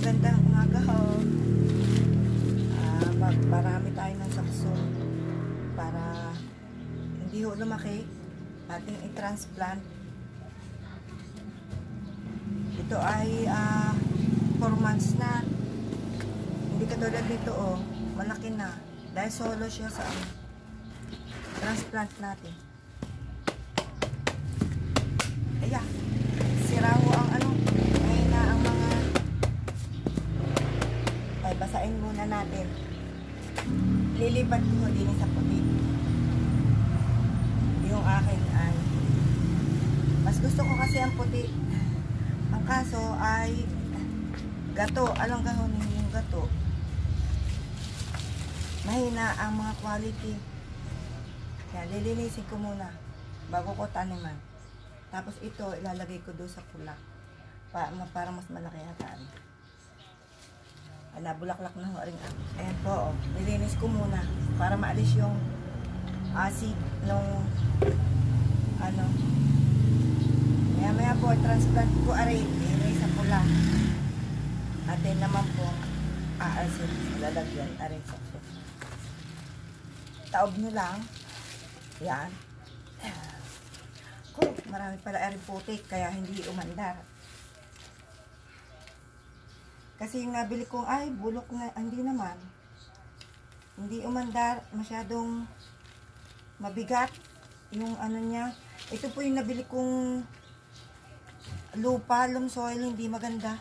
magandang umaga ho. Marami tayo ng sakso para hindi ho lumaki ating i-transplant. Ito ay 4 months na. Hindi katulad nito oh, malaki na. Dahil solo siya sa transplant natin. Ayan, sira ho ang ngayon na ang mga basahin muna natin. Lilipat ko din sa puti. Yung akin ay mas gusto ko kasi ang puti. Ang kaso ay gato. Alam gahonin yung gato. Mahina ang mga quality. Kaya lilinisin ko muna bago ko taniman. Tapos ito ilalagay ko doon sa kulak para mas malaki ang nabulaklak na ho rin. Ayan po, oh. Nilinis ko muna para maalis yung acid nung maya po transplant ko aray sa pula. Atin naman po acid lalagyan aray sa taob nyo lang. Yan. Marami pala aray putik kaya hindi umandar. Kasi yung nabili kong ay bulok na, hindi naman. Hindi umandar, masyadong mabigat yung niya. Ito po yung nabili kong lupa, loam soil, hindi maganda.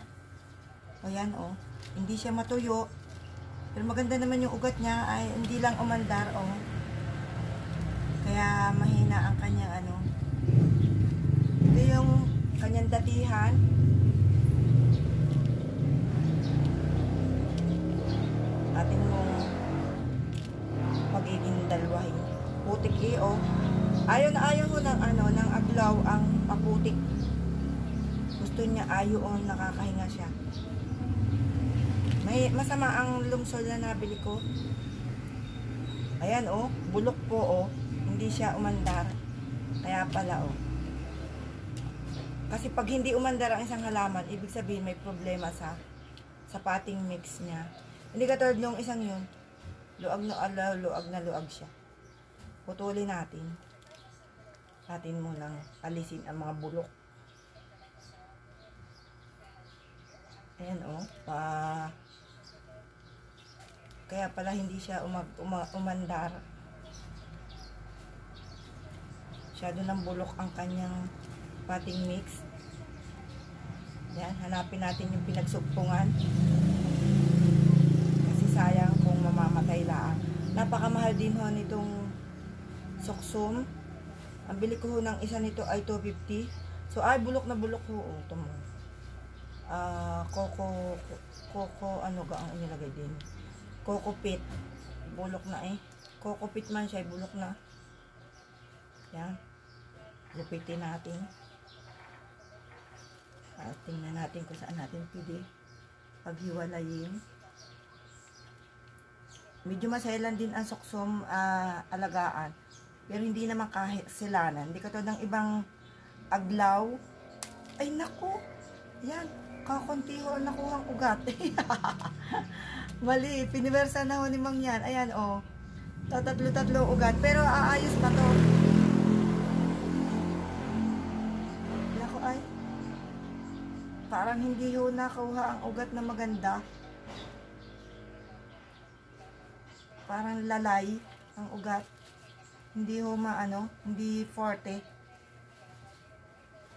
O yan o, hindi siya matuyo. Pero maganda naman yung ugat niya, ay hindi lang umandar o. Kaya mahina ang kanyang Ito yung kanyang datihan. Atin mong magiging dalawahin. Putik o. Ayaw na ayaw ho ng aglaw ang paputik. Gusto niya ayaw o nakakahinga siya. May masama ang lumsol na nabili ko. Ayan o, bulok po o. Hindi siya umandar. Kaya pala o. Kasi pag hindi umandar ang isang halaman, ibig sabihin may problema sa potting mix niya. Hindi katulad nung isang yun, luag na siya. Putulin natin. Atin munang alisin ang mga bulok. Ayan o. Kaya pala hindi siya umandar. Masyado ng bulok ang kanyang potting mix. Yan, hanapin natin yung pinagsugpungan. Sayang kung mamamatay lang. Napakamahal din ho nitong suksum. Ang bili ko ho ng isa nito ay 250. So ay bulok na bulok ho. Ito mo. Coco ang inilagay din. Coco pit. Bulok na eh. Coco pit man siya, bulok na. Yan. Lupitin natin. Tingnan natin kung saan natin pwede paghiwalayin. Medyo masailan din ang suksum alagaan. Pero hindi naman kasilanan. Hindi katulad ng ibang aglaw. Ay naku! Yan. Kakunti ho ang nakuhang ugat. Mali. Piniwersa na ho ni Mang yan. Ayan o. Tatlo ugat. Pero aayos pa to. Naku ay. Parang hindi ho nakuha ang ugat na maganda. Parang lalay ang ugat. Hindi ho hindi forte.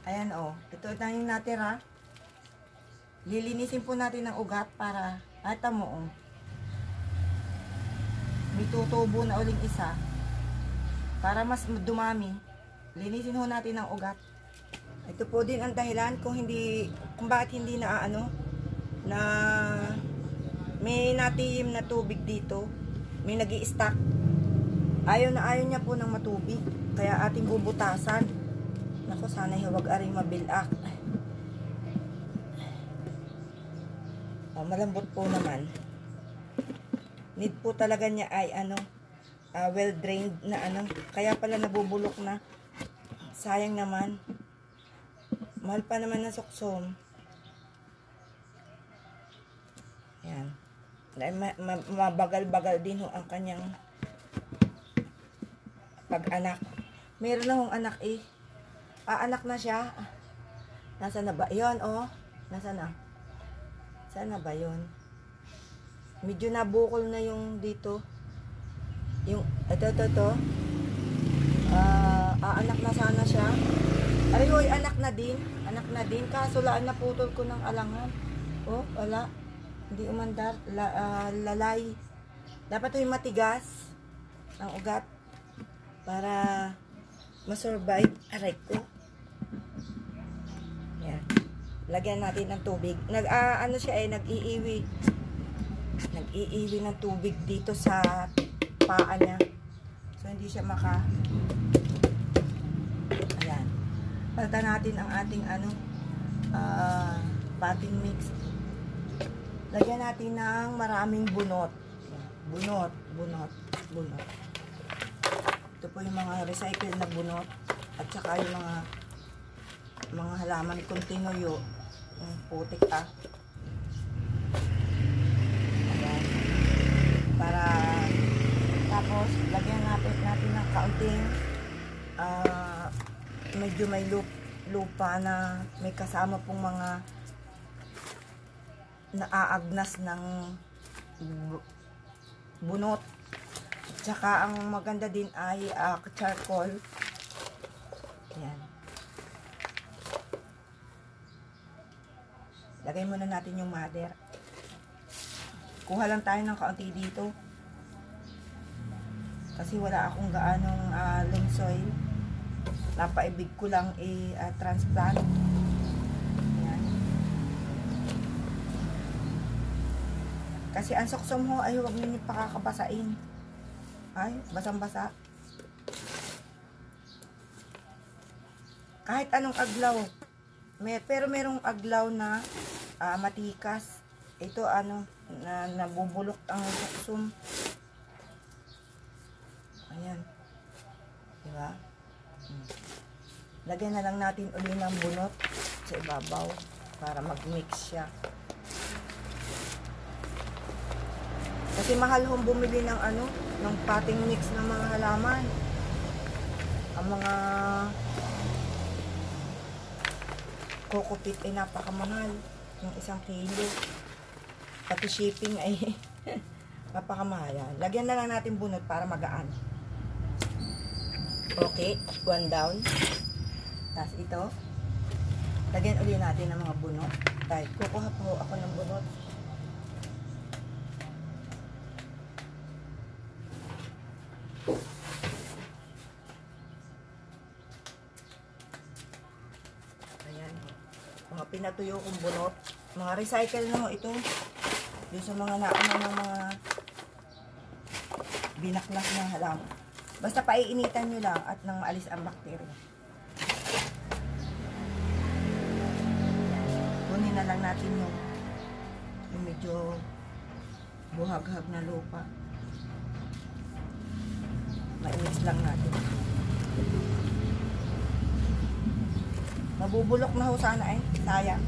Ayan o. Ito na yung natira. Lilinisin po natin ang ugat para mo o. May tutubo na uling isa. Para mas dumami. Linisin ho natin ang ugat. Ito po din ang dahilan kung bakit hindi na may natiyim na tubig dito. May nag-i-stack. Ayaw niya po ng matubig. Kaya ating bubutasan. Naku, sana huwag aring mabilak. Malambot po naman. Need po talaga niya ay well drained na Kaya pala nabubulok na. Sayang naman. Mahal pa naman ng suksum. Mabagal-bagal din ho ang kanyang pag-anak. Meron na hong anak eh. Anak na siya. Nasa na ba? Yun, oh. Nasa na? Saan na ba yun? Medyo nabukol na yung dito. Yung, ito. Anak na sana siya. Ay, hoy, anak na din. Anak na din. Kaso laan naputol ko ng alangan. Oh, wala. Hindi umandar. Lalay. Dapat yung matigas ang ugat para masurvive. Aray ko. Yan. Lagyan natin ng tubig. Ano siya eh, nag-iiwi. Nag-iiwi ng tubig dito sa paa niya. So, hindi siya ayan. Palitan natin ang ating potting mix. Lagyan natin ng maraming bunot. Bunot. Ito po yung mga recycled na bunot. At saka yung mga halaman kung tinuyo. Putik Ayan. Para tapos, lagyan natin ng kaunting medyo may lupa na may kasama pong mga naaagnas ng bunot. Tsaka ang maganda din ay charcoal. Ayan. Lagay muna natin yung mother. Kuha lang tayo ng kaunti dito. Kasi wala akong gaanong loam soil. Napaibig ko lang transplant. Ayan. Kasi ang suksom ho ay huwag ninyo pakakabasain. Ay, basang-basa. Kahit anong aglaw. Pero merong aglaw na matikas. Ito na nabubulok ang suksom. Ayan. Diba? Lagyan na lang natin uli ng bunot sa ibabaw para mag-mix siya. Kasi mahal hong bumili ng ng potting mix ng mga halaman. Ang mga coco peat ay napakamahal. Yung 1 kilo. Pati shipping ay napakamahal. Lagyan na lang natin bunot para magaan. Okay, 1 down. Tapos ito, lagyan ulit natin ng mga bunot. Dahil kukuha po ako ng bunot. Ayan. Mga pinatuyo kong bunot. Mga recycle na mo ito. Yung sa mga nauna ng mga binaklas na halaman. Basta paiinitan nyo lang at nang maalis ang bakterya. Kunin na lang natin yung medyo buhag-hag na lupa. Mainis lang natin. Mabubulok na ho sana sayang.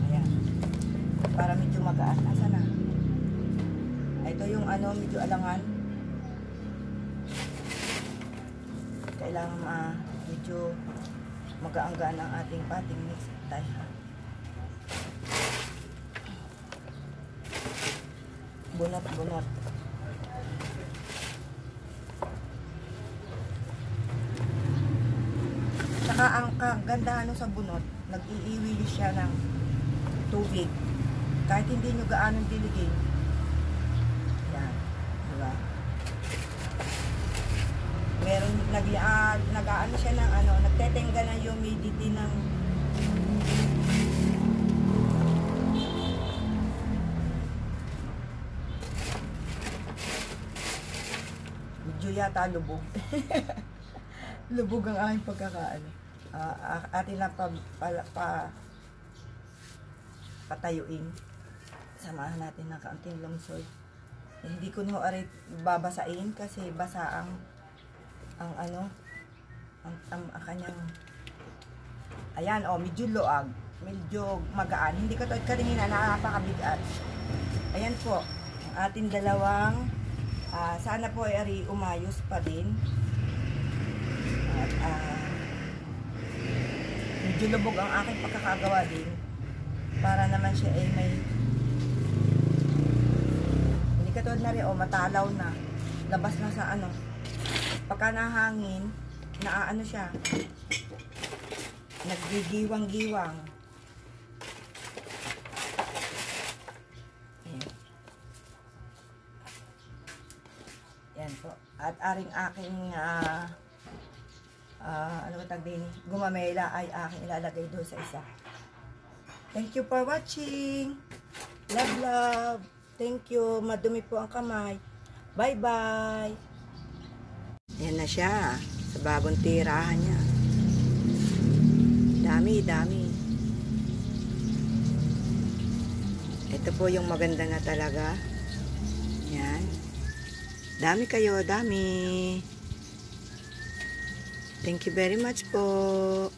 Ayan. Para medyo magaan. Asa na? Ito yung medyo alangan. Kailangan medyo magaanggaan ang ating potting mix. Bunot. Saka ang kagandahan sa bunot, nag-iiwi siya ng tubig. Kahit hindi nyo gaanong diligin. Yan. Diba? Meron nag-aano siya ng nagtetengga ng humidity ng medyo yata lubog. Lubog ang aking pagkakaano. Atin lang patayuin. Samahan natin ng kaunting lungsod. Hindi ko na arit babasain kasi basa ang kanyang ayan medyo luag. medyo magaan. Hindi katulad kanina, napakabigat. Ayan po, ang ating dalawang, sana po ay ari umayos pa din. At medyo lubog ang aking pagkakagawa din. Para naman siya ay may, hindi katulad na rin, matalaw na. Labas na sa ano. Pagka nahangin, naaano siya. Naggigiwang-giwang. Yan po. At aring aking ano ba tawag din? Gumamela ay aking ilalagay doon sa isa. Thank you for watching. Love, love. Thank you. Madumi po ang kamay. Bye-bye. Yan na siya. Sa bagong tirahan niya. Dami, dami. Ito po yung maganda na talaga. Yan. Dami kayo, dami. Thank you very much po.